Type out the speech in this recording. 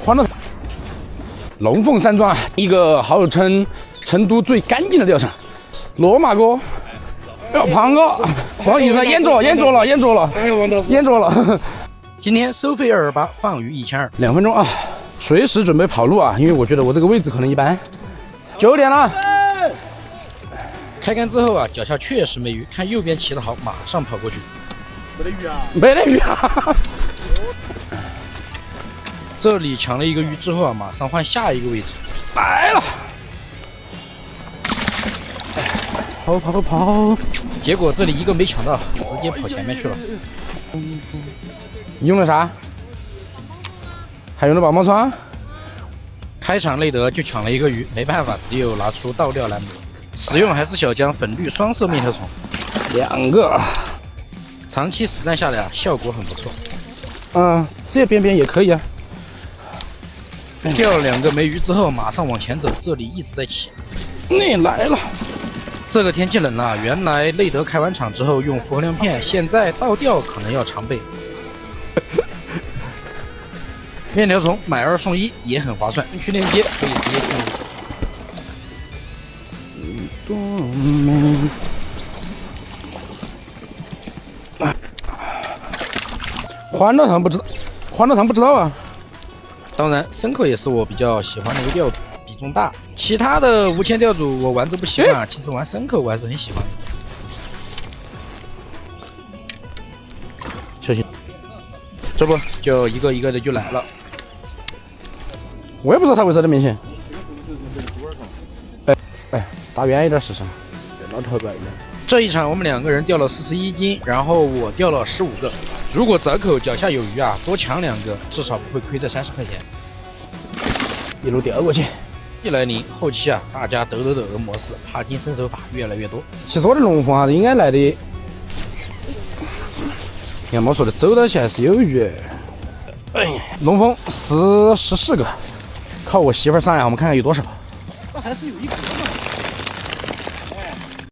欢乐。龙凤山庄，一个号称成都最干净的钓场。罗马哥，胖哥，不好意思，演着了。哎，王大师，演着了。今天收费228，放鱼1200。2分钟啊，随时准备跑路啊，因为我觉得我这个位置可能一般。9点了。开竿之后啊，脚下确实没鱼，看右边骑得好，马上跑过去。没得鱼啊！没得鱼啊！这里抢了一个鱼之后啊，马上换下一个位置。来了！跑！结果这里一个没抢到，直接跑前面去了。你用了啥？还用了棒棒床？开场累得就抢了一个鱼，没办法，只有拿出倒钓篮。使用还是小江粉绿双色面条虫2个。长期实战下来啊，效果很不错。这边也可以啊。钓了2个没鱼之后，马上往前走，这里一直在起。你来了。这个天气冷了，原来累得开完场之后用复合亮片，现在倒钓可能要常备。面条虫买2送1也很划算，去链接可以直接进入。多美！欢乐堂不知道啊。当然，牲口也是我比较喜欢的一个钓组，比重大。其他的无铅钓组我玩着不习惯，其实玩牲口我还是很喜欢的。小心，这不就一个一个的就来了。我也不知道他为啥在面前。打远一点试试。老头白一点。这一场我们2个人钓了41斤，然后我钓了15个。如果折口脚下有鱼啊，多抢2个，至少不会亏这30块钱。一路钓过去。一来临，后期啊，大家抖的模式，帕金森手法越来越多。其实我的龙凤应该来的，你看我说的走到起还是有鱼。龙凤14个，靠我媳妇儿上呀，我们看看有多少。这还是有一个。